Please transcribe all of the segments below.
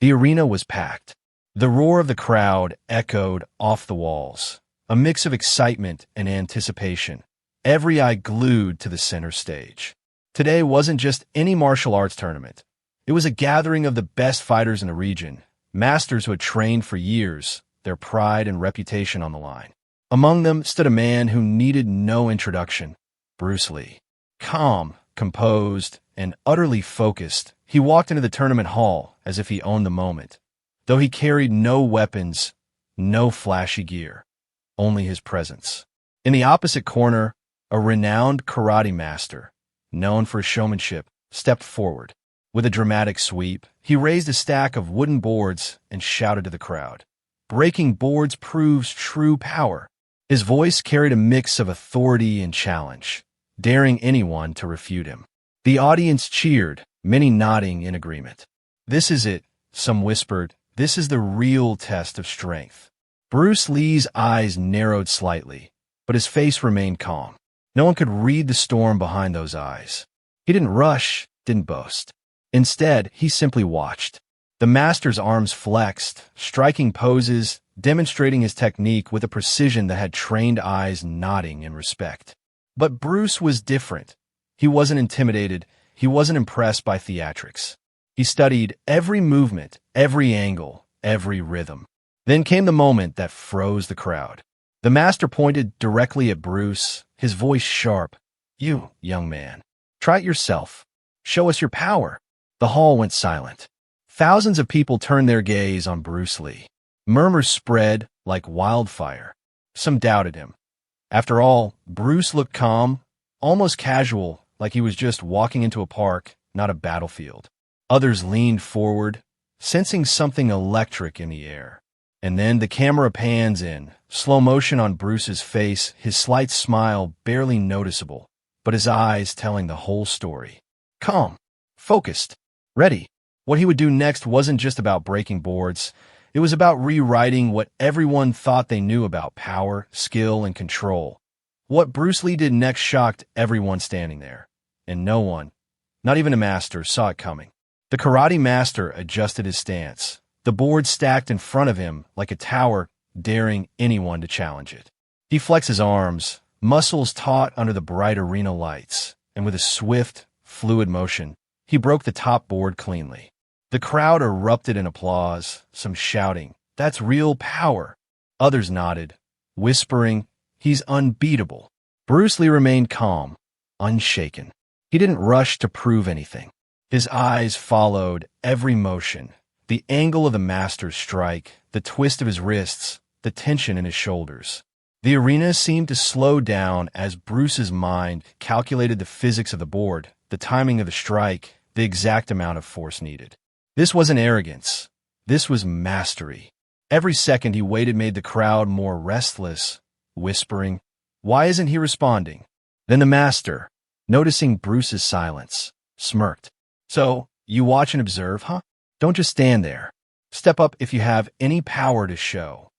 The arena was packed. The roar of the crowd echoed off the walls, a mix of excitement and anticipation, every eye glued to the center stage. Today wasn't just any martial arts tournament. It was a gathering of the best fighters in the region, masters who had trained for years, their pride and reputation on the line. Among them stood a man who needed no introduction, Bruce Lee. Calm, composed, and utterly focused, he walked into the tournament hall as if he owned the moment. Though he carried no weapons, no flashy gear, only his presence. In the opposite corner, a renowned karate master, known for his showmanship, stepped forward. With a dramatic sweep, he raised a stack of wooden boards and shouted to the crowd. Breaking boards proves true power. His voice carried a mix of authority and challenge, daring anyone to refute him. The audience cheered, many nodding in agreement. This is it, some whispered. This is the real test of strength. Bruce Lee's eyes narrowed slightly, but his face remained calm. No one could read the storm behind those eyes. He didn't rush, didn't boast. Instead, he simply watched. The master's arms flexed, striking poses, demonstrating his technique with a precision that had trained eyes nodding in respect. But Bruce was different. He wasn't intimidated. He wasn't impressed by theatrics. He studied every movement, every angle, every rhythm. Then came the moment that froze the crowd. The master pointed directly at Bruce, his voice sharp. You, young man, try it yourself. Show us your power. The hall went silent. Thousands of people turned their gaze on Bruce Lee. Murmurs spread like wildfire. Some doubted him. After all, Bruce looked calm, almost casual, like he was just walking into a park, not a battlefield. Others leaned forward, sensing something electric in the air. And then the camera pans in, slow motion on Bruce's face, his slight smile barely noticeable, but his eyes telling the whole story. Calm, focused, ready. What he would do next wasn't just about breaking boards. It was about rewriting what everyone thought they knew about power, skill, and control. What Bruce Lee did next shocked everyone standing there, and no one, not even a master, saw it coming. The karate master adjusted his stance, the board stacked in front of him like a tower, daring anyone to challenge it. He flexed his arms, muscles taut under the bright arena lights, and with a swift, fluid motion, he broke the top board cleanly. The crowd erupted in applause, some shouting, "That's real power." Others nodded, whispering, "He's unbeatable." Bruce Lee remained calm, unshaken. He didn't rush to prove anything. His eyes followed every motion, the angle of the master's strike, the twist of his wrists, the tension in his shoulders. The arena seemed to slow down as Bruce's mind calculated the physics of the board, the timing of the strike, the exact amount of force needed. This wasn't arrogance. This was mastery. Every second he waited made the crowd more restless, whispering, "Why isn't he responding?" Then the master, noticing Bruce's silence, smirked. "So, you watch and observe, huh? Don't just stand there. Step up if you have any power to show."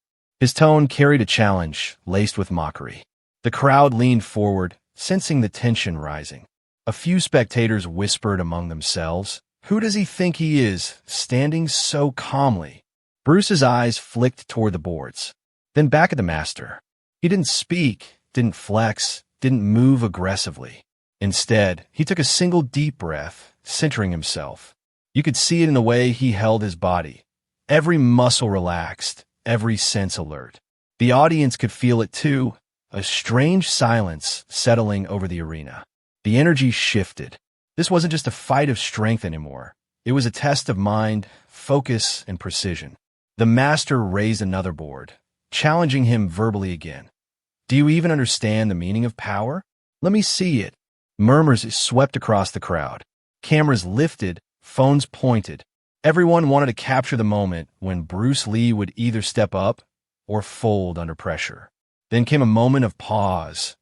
His tone carried a challenge, laced with mockery. The crowd leaned forward, sensing the tension rising. A few spectators whispered among themselves, "Who does he think he is, standing so calmly?" Bruce's eyes flicked toward the boards, then back at the master. He didn't speak, didn't flex, didn't move aggressively. Instead, he took a single deep breath, centering himself. You could see it in the way he held his body. Every muscle relaxed, every sense alert. The audience could feel it too, a strange silence settling over the arena. The energy shifted. This wasn't just a fight of strength anymore. It was a test of mind, focus, and precision. The master raised another board, challenging him verbally again. "Do you even understand the meaning of power? Let me see it." Murmurs swept across the crowd. Cameras lifted, phones pointed. Everyone wanted to capture the moment when Bruce Lee would either step up or fold under pressure. Then came a moment of pause,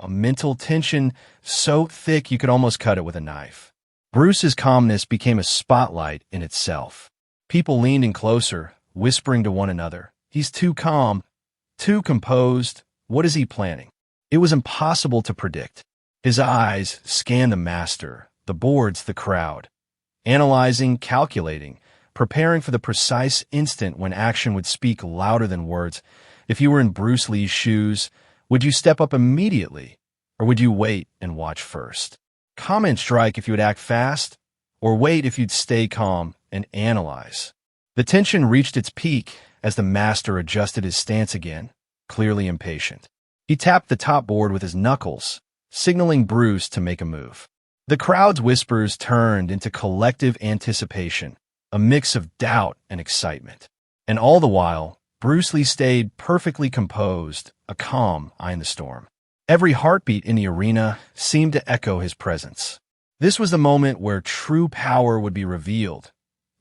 a mental tension so thick you could almost cut it with a knife. Bruce's calmness became a spotlight in itself. People leaned in closer, whispering to one another, "He's too calm, too composed. What is he planning?" It was impossible to predict. His eyes scanned the master, the boards, the crowd, analyzing, calculating, preparing for the precise instant when action would speak louder than words. If you were in Bruce Lee's shoes, would you step up immediately, or would you wait and watch first? Comment strike if you would act fast, or wait if you'd stay calm and analyze. The tension reached its peak as the master adjusted his stance again, clearly impatient. He tapped the top board with his knuckles, signaling Bruce to make a move. The crowd's whispers turned into collective anticipation, a mix of doubt and excitement. And all the while, Bruce Lee stayed perfectly composed, a calm eye in the storm. Every heartbeat in the arena seemed to echo his presence. This was the moment where true power would be revealed,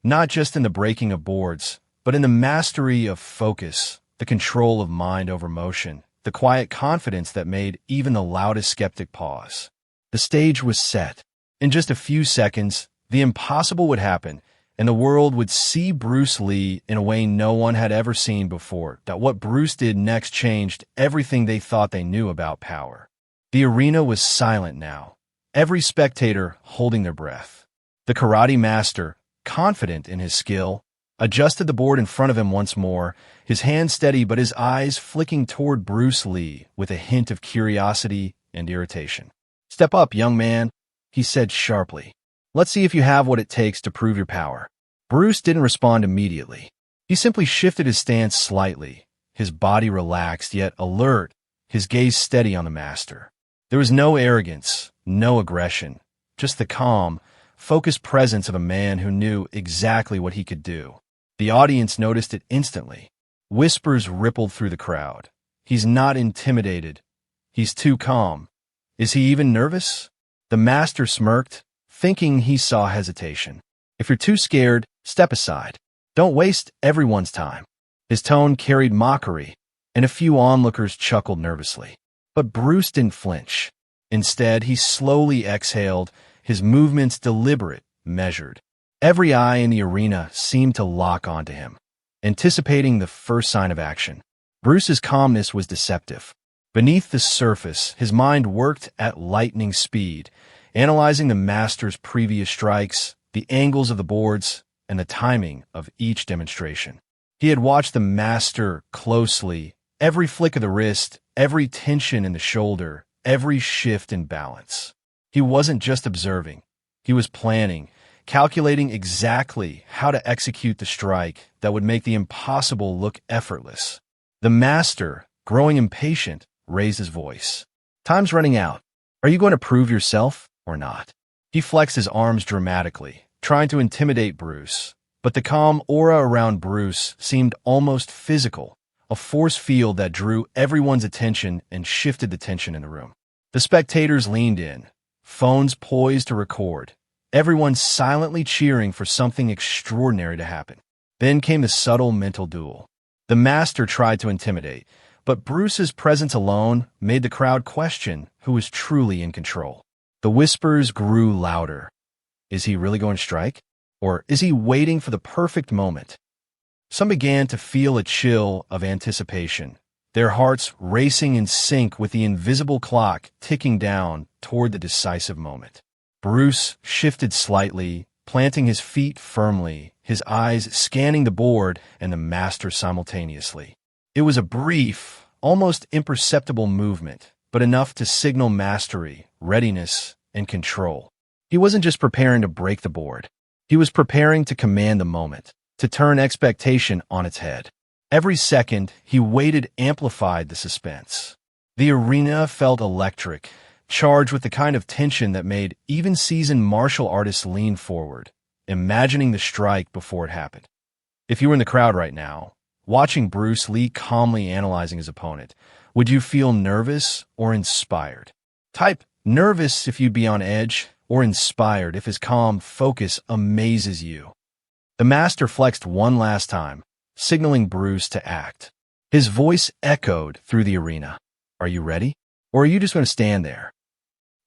not just in the breaking of boards, but in the mastery of focus, the control of mind over motion, the quiet confidence that made even the loudest skeptic pause. The stage was set. In just a few seconds, the impossible would happen, and the world would see Bruce Lee in a way no one had ever seen before. That what Bruce did next changed everything they thought they knew about power. The arena was silent now, every spectator holding their breath. The karate master, confident in his skill, adjusted the board in front of him once more, his hand steady but his eyes flicking toward Bruce Lee with a hint of curiosity and irritation. "Step up, young man," he said sharply. "Let's see if you have what it takes to prove your power." Bruce didn't respond immediately. He simply shifted his stance slightly, his body relaxed yet alert, his gaze steady on the master. There was no arrogance, no aggression, just the calm, focused presence of a man who knew exactly what he could do. The audience noticed it instantly. Whispers rippled through the crowd. "He's not intimidated. He's too calm. Is he even nervous?" The master smirked, thinking he saw hesitation. "If you're too scared, step aside. Don't waste everyone's time." His tone carried mockery, and a few onlookers chuckled nervously. But Bruce didn't flinch. Instead, he slowly exhaled, his movements deliberate, measured. Every eye in the arena seemed to lock onto him, anticipating the first sign of action. Bruce's calmness was deceptive. Beneath the surface, his mind worked at lightning speed, analyzing the master's previous strikes, the angles of the boards, and the timing of each demonstration. He had watched the master closely, every flick of the wrist, every tension in the shoulder, every shift in balance. He wasn't just observing. He was planning, calculating exactly how to execute the strike that would make the impossible look effortless. The master, growing impatient, raised his voice. "Time's running out. Are you going to prove yourself or not?" He flexed his arms dramatically, trying to intimidate Bruce, but the calm aura around Bruce seemed almost physical, a force field that drew everyone's attention and shifted the tension in the room. The spectators leaned in, phones poised to record, everyone silently cheering for something extraordinary to happen. Then came the subtle mental duel. The master tried to intimidate, but Bruce's presence alone made the crowd question who was truly in control. The whispers grew louder. Is he really going to strike? Or is he waiting for the perfect moment? Some began to feel a chill of anticipation, their hearts racing in sync with the invisible clock ticking down toward the decisive moment. Bruce shifted slightly, planting his feet firmly, his eyes scanning the board and the master simultaneously. It was a brief, almost imperceptible movement, but enough to signal mastery, readiness, and control. He wasn't just preparing to break the board. He was preparing to command the moment, to turn expectation on its head. Every second he waited amplified the suspense. The arena felt electric, charged with the kind of tension that made even seasoned martial artists lean forward, imagining the strike before it happened. If you were in the crowd right now, watching Bruce Lee calmly analyzing his opponent, would you feel nervous or inspired? Type nervous if you'd be on edge, or inspired if his calm focus amazes you. The master flexed one last time, signaling Bruce to act. His voice echoed through the arena. "Are you ready? Or are you just going to stand there?"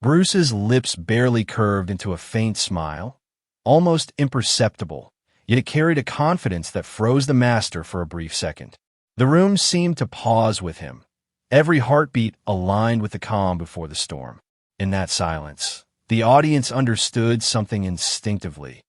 Bruce's lips barely curved into a faint smile, almost imperceptible, yet it carried a confidence that froze the master for a brief second. The room seemed to pause with him, every heartbeat aligned with the calm before the storm. In that silence, the audience understood something instinctively.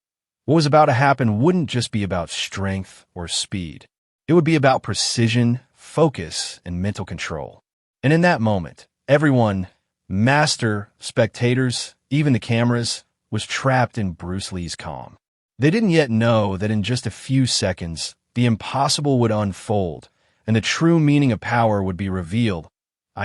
What was about to happen wouldn't just be about strength or speed. It would be about precision, focus, and mental control. And in that moment, everyone, master, spectators, even the cameras, was trapped in Bruce Lee's calm. They didn't yet know that in just a few seconds, the impossible would unfold, and the true meaning of power would be revealed.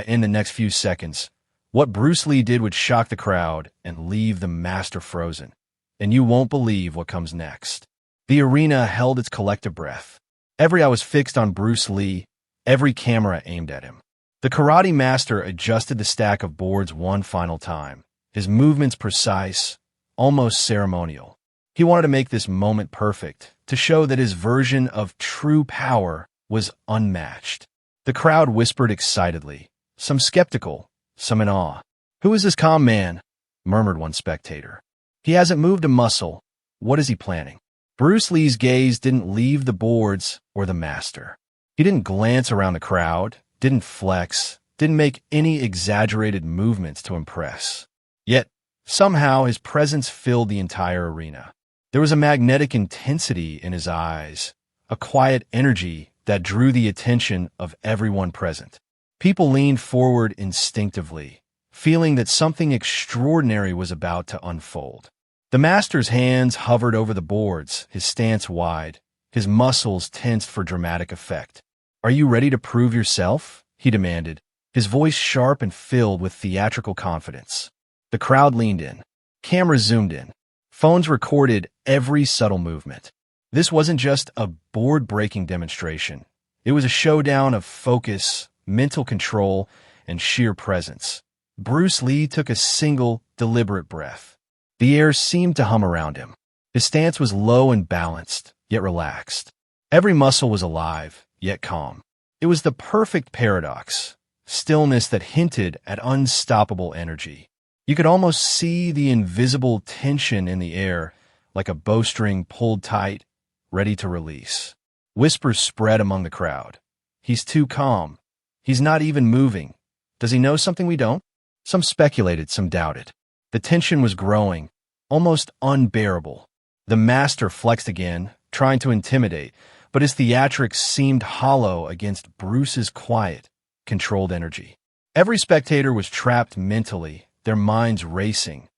In the next few seconds, what Bruce Lee did would shock the crowd and leave the master frozen. And you won't believe what comes next. The arena held its collective breath. Every eye was fixed on Bruce Lee, every camera aimed at him. The karate master adjusted the stack of boards one final time, his movements precise, almost ceremonial. He wanted to make this moment perfect, to show that his version of true power was unmatched. The crowd whispered excitedly, some skeptical, some in awe. "Who is this calm man?" murmured one spectator. "He hasn't moved a muscle. What is he planning?" Bruce Lee's gaze didn't leave the boards or the master. He didn't glance around the crowd, didn't flex, didn't make any exaggerated movements to impress. Yet, somehow his presence filled the entire arena. There was a magnetic intensity in his eyes, a quiet energy that drew the attention of everyone present. People leaned forward instinctively, feeling that something extraordinary was about to unfold. The master's hands hovered over the boards, his stance wide, his muscles tensed for dramatic effect. "Are you ready to prove yourself?" he demanded, his voice sharp and filled with theatrical confidence. The crowd leaned in. Cameras zoomed in. Phones recorded every subtle movement. This wasn't just a board-breaking demonstration. It was a showdown of focus, mental control, and sheer presence. Bruce Lee took a single, deliberate breath. The air seemed to hum around him. His stance was low and balanced, yet relaxed. Every muscle was alive, yet calm. It was the perfect paradox, stillness that hinted at unstoppable energy. You could almost see the invisible tension in the air, like a bowstring pulled tight, ready to release. Whispers spread among the crowd. "He's too calm. He's not even moving. Does he know something we don't?" Some speculated, some doubted. The tension was growing, almost unbearable. The master flexed again, trying to intimidate, but his theatrics seemed hollow against Bruce's quiet, controlled energy. Every spectator was trapped mentally, their minds racing.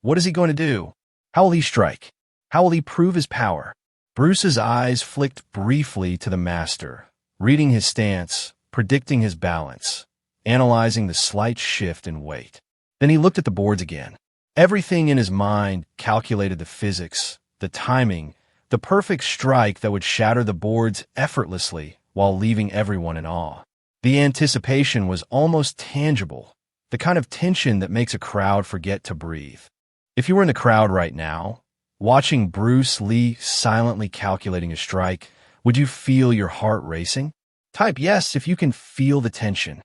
What is he going to do? How will he strike? How will he prove his power? Bruce's eyes flicked briefly to the master, reading his stance, predicting his balance, analyzing the slight shift in weight. Then he looked at the boards again. Everything in his mind calculated the physics, the timing, the perfect strike that would shatter the boards effortlessly while leaving everyone in awe. The anticipation was almost tangible, the kind of tension that makes a crowd forget to breathe. If you were in the crowd right now, watching Bruce Lee silently calculating a strike, would you feel your heart racing? Type yes if you can feel the tension.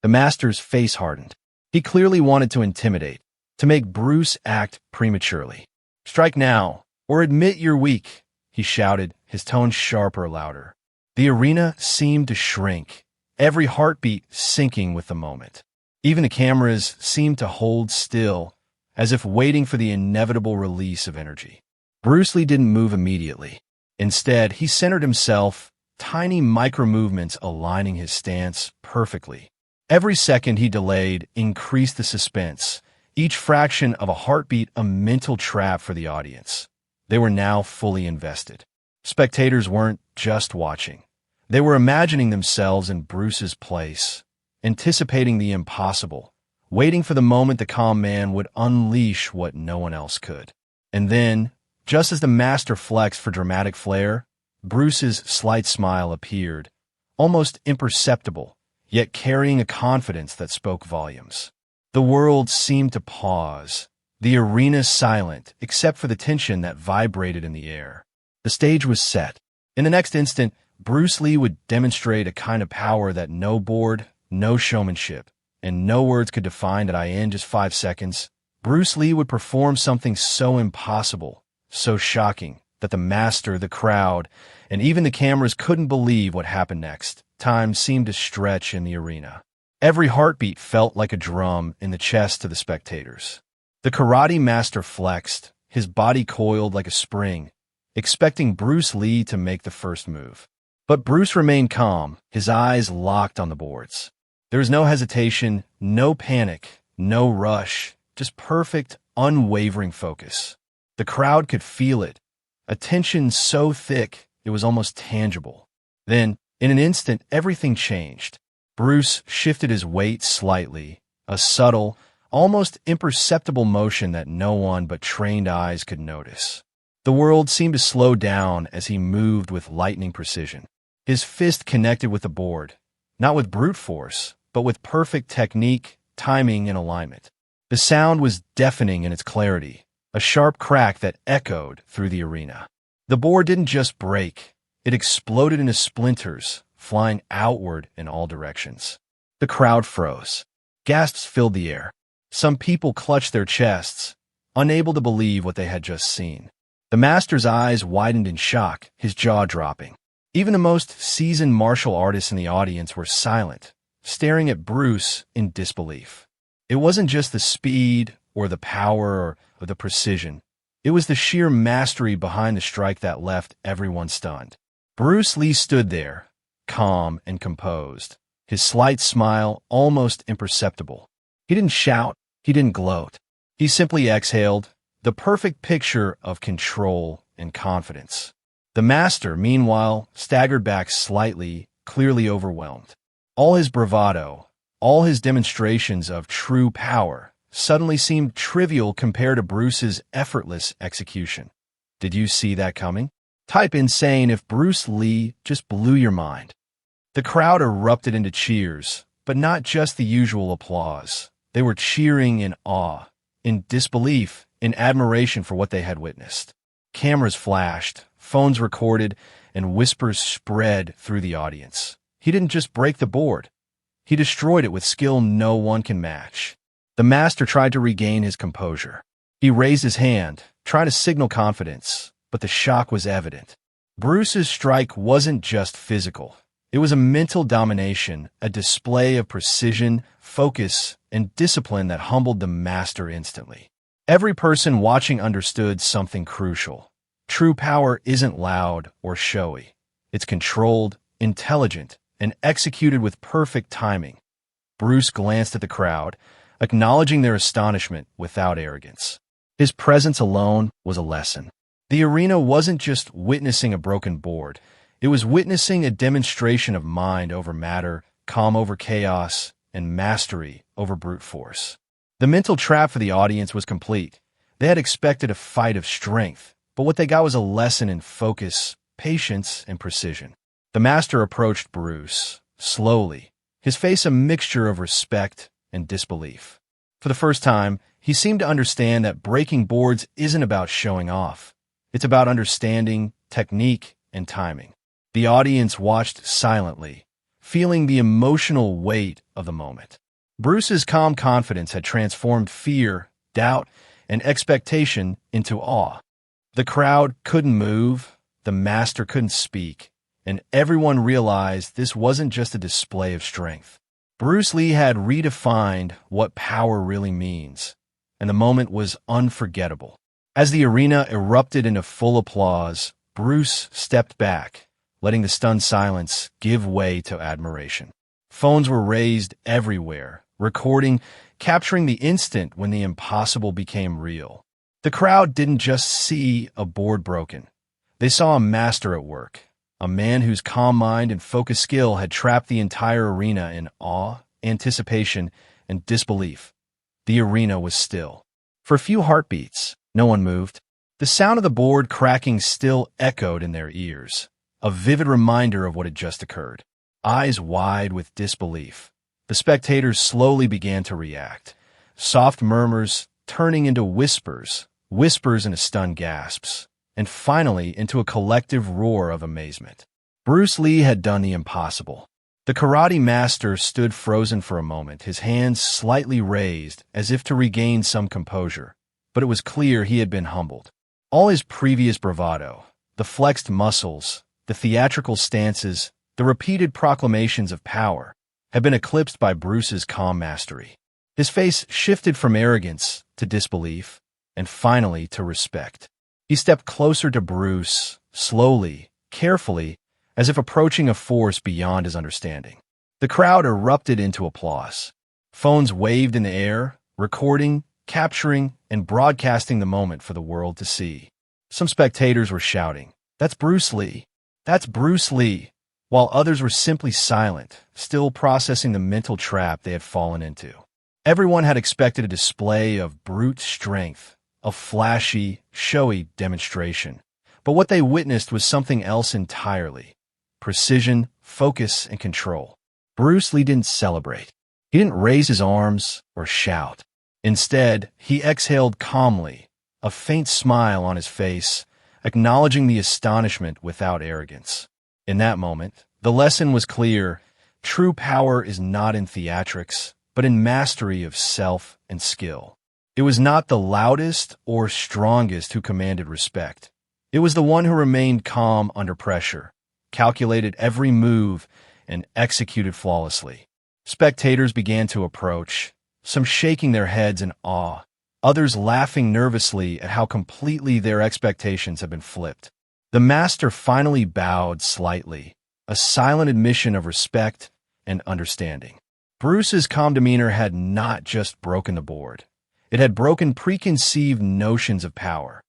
The master's face hardened. He clearly wanted to intimidate, to make Bruce act prematurely. "Strike now, or admit you're weak," he shouted, his tone sharper, louder. The arena seemed to shrink, every heartbeat sinking with the moment. Even the cameras seemed to hold still, as if waiting for the inevitable release of energy. Bruce Lee didn't move immediately. Instead, he centered himself, tiny micro-movements aligning his stance perfectly. Every second he delayed increased the suspense, each fraction of a heartbeat a mental trap for the audience. They were now fully invested. Spectators weren't just watching. They were imagining themselves in Bruce's place, anticipating the impossible, waiting for the moment the calm man would unleash what no one else could. And then, just as the master flexed for dramatic flair, Bruce's slight smile appeared, almost imperceptible, yet carrying a confidence that spoke volumes. The world seemed to pause, the arena silent except for the tension that vibrated in the air. The stage was set. In the next instant, Bruce Lee would demonstrate a kind of power that no board, no showmanship, and no words could define. In just 5 seconds, Bruce Lee would perform something so impossible, so shocking, that the master, the crowd, and even the cameras couldn't believe what happened next. Time seemed to stretch in the arena. Every heartbeat felt like a drum in the chest of the spectators. The karate master flexed, his body coiled like a spring, expecting Bruce Lee to make the first move. But Bruce remained calm, his eyes locked on the boards. There was no hesitation, no panic, no rush, just perfect, unwavering focus. The crowd could feel it, a tension so thick it was almost tangible. Then, in an instant, everything changed. Bruce shifted his weight slightly, a subtle, almost imperceptible motion that no one but trained eyes could notice. The world seemed to slow down as he moved with lightning precision. His fist connected with the board, not with brute force, but with perfect technique, timing, and alignment. The sound was deafening in its clarity, a sharp crack that echoed through the arena. The board didn't just break, it exploded into splinters, flying outward in all directions. The crowd froze. Gasps filled the air. Some people clutched their chests, unable to believe what they had just seen. The master's eyes widened in shock, his jaw dropping. Even the most seasoned martial artists in the audience were silent, staring at Bruce in disbelief. It wasn't just the speed or the power or the precision. It was the sheer mastery behind the strike that left everyone stunned. Bruce Lee stood there, calm and composed, his slight smile almost imperceptible. He didn't shout, he didn't gloat. He simply exhaled, the perfect picture of control and confidence. The master, meanwhile, staggered back slightly, clearly overwhelmed. All his bravado, all his demonstrations of true power, suddenly seemed trivial compared to Bruce's effortless execution. Did you see that coming? Type insane if Bruce Lee just blew your mind. The crowd erupted into cheers, but not just the usual applause. They were cheering in awe, in disbelief, in admiration for what they had witnessed. Cameras flashed, phones recorded, and whispers spread through the audience. He didn't just break the board. He destroyed it with skill no one can match. The master tried to regain his composure. He raised his hand, trying to signal confidence, but the shock was evident. Bruce's strike wasn't just physical. It was a mental domination, a display of precision, focus, and discipline that humbled the master instantly. Every person watching understood something crucial. True power isn't loud or showy. It's controlled, intelligent, and executed with perfect timing. Bruce glanced at the crowd, acknowledging their astonishment without arrogance. His presence alone was a lesson. The arena wasn't just witnessing a broken board. It was witnessing a demonstration of mind over matter, calm over chaos, and mastery over brute force. The mental trap for the audience was complete. They had expected a fight of strength, but what they got was a lesson in focus, patience, and precision. The master approached Bruce, slowly, his face a mixture of respect and disbelief. For the first time, he seemed to understand that breaking boards isn't about showing off. It's about understanding, technique, and timing. The audience watched silently, feeling the emotional weight of the moment. Bruce's calm confidence had transformed fear, doubt, and expectation into awe. The crowd couldn't move, the master couldn't speak, and everyone realized this wasn't just a display of strength. Bruce Lee had redefined what power really means, and the moment was unforgettable. As the arena erupted into full applause, Bruce stepped back, letting the stunned silence give way to admiration. Phones were raised everywhere, recording, capturing the instant when the impossible became real. The crowd didn't just see a board broken. They saw a master at work, a man whose calm mind and focused skill had trapped the entire arena in awe, anticipation, and disbelief. The arena was still. For a few heartbeats, no one moved. The sound of the board cracking still echoed in their ears, a vivid reminder of what had just occurred. Eyes wide with disbelief, the spectators slowly began to react, soft murmurs turning into whispers, whispers into stunned gasps, and finally into a collective roar of amazement. Bruce Lee had done the impossible. The karate master stood frozen for a moment, his hands slightly raised as if to regain some composure, but it was clear he had been humbled. All his previous bravado, the flexed muscles, the theatrical stances, the repeated proclamations of power, had been eclipsed by Bruce's calm mastery. His face shifted from arrogance to disbelief, and finally to respect. He stepped closer to Bruce, slowly, carefully, as if approaching a force beyond his understanding. The crowd erupted into applause. Phones waved in the air, recording, capturing, and broadcasting the moment for the world to see. Some spectators were shouting, "That's Bruce Lee! That's Bruce Lee!" while others were simply silent, still processing the mental trap they had fallen into. Everyone had expected a display of brute strength, a flashy, showy demonstration. But what they witnessed was something else entirely: precision, focus, and control. Bruce Lee didn't celebrate. He didn't raise his arms or shout. Instead, he exhaled calmly, a faint smile on his face, acknowledging the astonishment without arrogance. In that moment, the lesson was clear: true power is not in theatrics, but in mastery of self and skill. It was not the loudest or strongest who commanded respect. It was the one who remained calm under pressure, calculated every move, and executed flawlessly. Spectators began to approach, some shaking their heads in awe, others laughing nervously at how completely their expectations had been flipped. The master finally bowed slightly, a silent admission of respect and understanding. Bruce's calm demeanor had not just broken the board. It had broken preconceived notions of power.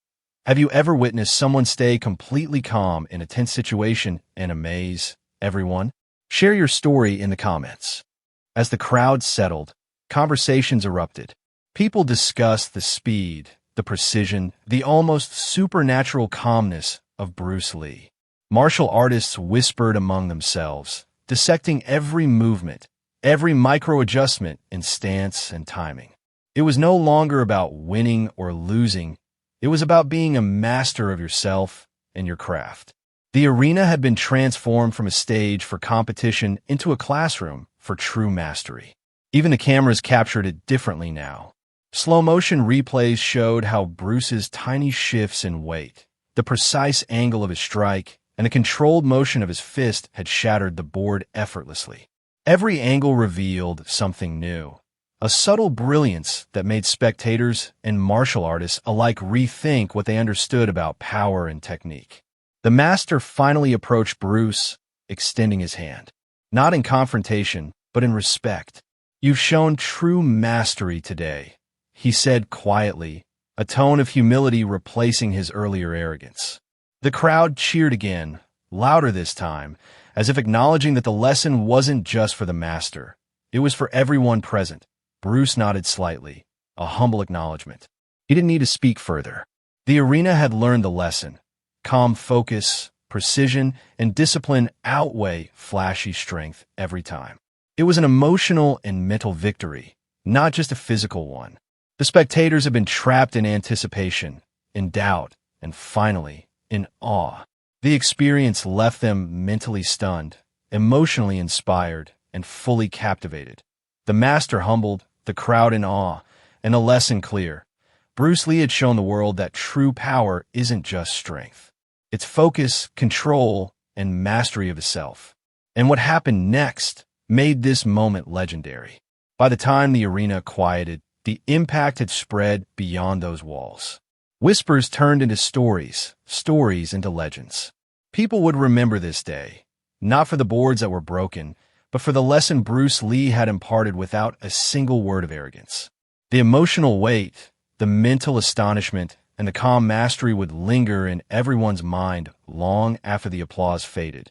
Have you ever witnessed someone stay completely calm in a tense situation and amaze everyone? Share your story in the comments. As the crowd settled, conversations erupted. People discussed the speed, the precision, the almost supernatural calmness of Bruce Lee. Martial artists whispered among themselves, dissecting every movement, every micro-adjustment in stance and timing. It was no longer about winning or losing. It was about being a master of yourself and your craft. The arena had been transformed from a stage for competition into a classroom for true mastery. Even the cameras captured it differently now. Slow-motion replays showed how Bruce's tiny shifts in weight, the precise angle of his strike, and the controlled motion of his fist had shattered the board effortlessly. Every angle revealed something new, a subtle brilliance that made spectators and martial artists alike rethink what they understood about power and technique. The master finally approached Bruce, extending his hand. Not in confrontation, but in respect. "You've shown true mastery today," he said quietly, a tone of humility replacing his earlier arrogance. The crowd cheered again, louder this time, as if acknowledging that the lesson wasn't just for the master. It was for everyone present. Bruce nodded slightly, a humble acknowledgement. He didn't need to speak further. The arena had learned the lesson. Calm focus, precision, and discipline outweigh flashy strength every time. It was an emotional and mental victory, not just a physical one. The spectators had been trapped in anticipation, in doubt, and finally, in awe. The experience left them mentally stunned, emotionally inspired, and fully captivated. The master humbled, the crowd in awe, and a lesson clear. Bruce Lee had shown the world that true power isn't just strength. It's focus, control, and mastery of the self. And what happened next made this moment legendary. By the time the arena quieted, the impact had spread beyond those walls. Whispers turned into stories, stories into legends. People would remember this day, not for the boards that were broken, but for the lesson Bruce Lee had imparted without a single word of arrogance. The emotional weight, the mental astonishment, and the calm mastery would linger in everyone's mind long after the applause faded.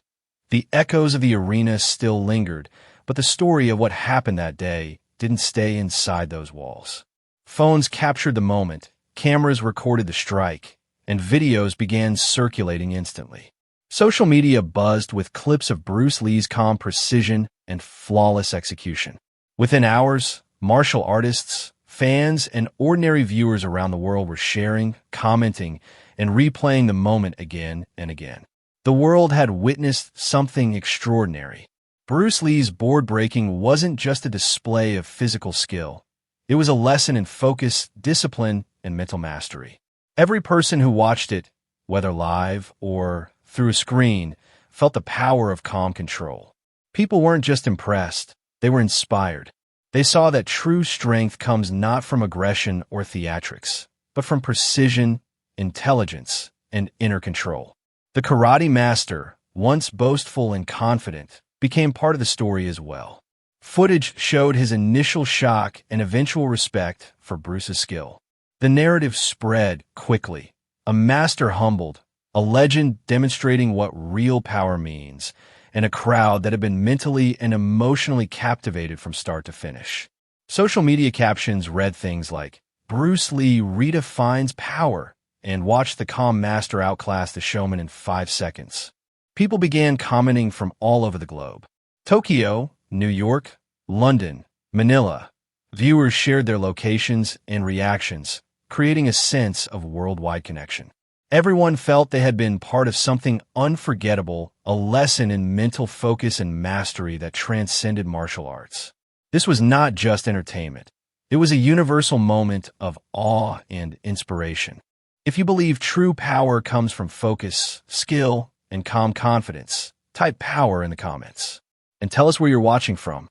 The echoes of the arena still lingered, but the story of what happened that day didn't stay inside those walls. Phones captured the moment, cameras recorded the strike, and videos began circulating instantly. Social media buzzed with clips of Bruce Lee's calm precision and flawless execution. Within hours, martial artists, fans, and ordinary viewers around the world were sharing, commenting, and replaying the moment again and again. The world had witnessed something extraordinary. Bruce Lee's board breaking wasn't just a display of physical skill. It was a lesson in focus, discipline, and mental mastery. Every person who watched it, whether live or through a screen, felt the power of calm control. People weren't just impressed, they were inspired. They saw that true strength comes not from aggression or theatrics, but from precision, intelligence, and inner control. The karate master, once boastful and confident, became part of the story as well. Footage showed his initial shock and eventual respect for Bruce's skill. The narrative spread quickly. A master humbled, a legend demonstrating what real power means, and a crowd that had been mentally and emotionally captivated from start to finish. Social media captions read things like, "Bruce Lee redefines power," and "Watch the calm master outclass the showman in 5 seconds." People began commenting from all over the globe. Tokyo, New York, London, Manila. Viewers shared their locations and reactions, creating a sense of worldwide connection. Everyone felt they had been part of something unforgettable, a lesson in mental focus and mastery that transcended martial arts. This was not just entertainment. It was a universal moment of awe and inspiration. If you believe true power comes from focus, skill, and calm confidence, type power in the comments. And tell us where you're watching from.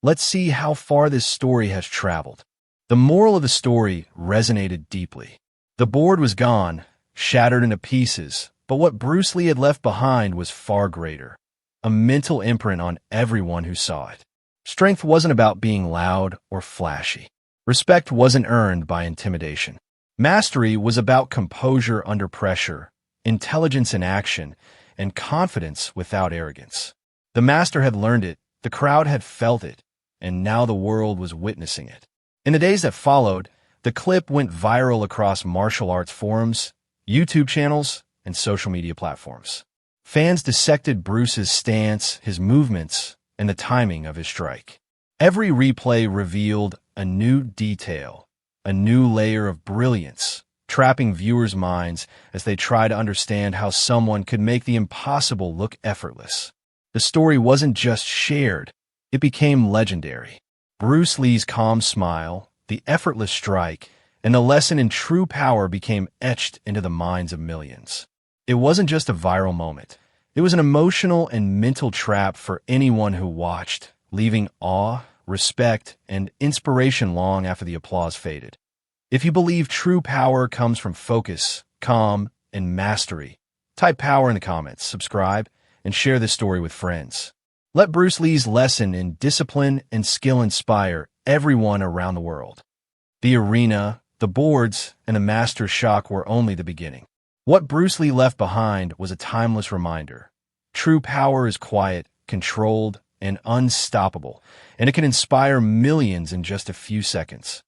Let's see how far this story has traveled. The moral of the story resonated deeply. The board was gone, shattered into pieces, but what Bruce Lee had left behind was far greater. A mental imprint on everyone who saw it. Strength wasn't about being loud or flashy. Respect wasn't earned by intimidation. Mastery was about composure under pressure, intelligence in action, and confidence without arrogance. The master had learned it, the crowd had felt it, and now the world was witnessing it. In the days that followed, the clip went viral across martial arts forums, YouTube channels, and social media platforms. Fans dissected Bruce's stance, his movements, and the timing of his strike. Every replay revealed a new detail, a new layer of brilliance, trapping viewers' minds as they try to understand how someone could make the impossible look effortless. The story wasn't just shared, it became legendary. Bruce Lee's calm smile, the effortless strike, and the lesson in true power became etched into the minds of millions. It wasn't just a viral moment. It was an emotional and mental trap for anyone who watched, leaving awe, respect, and inspiration long after the applause faded. If you believe true power comes from focus, calm, and mastery, type power in the comments, subscribe, and share this story with friends. Let Bruce Lee's lesson in discipline and skill inspire everyone around the world. The arena, the boards, and the master's shock were only the beginning. What Bruce Lee left behind was a timeless reminder. True power is quiet, controlled, and unstoppable, and it can inspire millions in just a few seconds.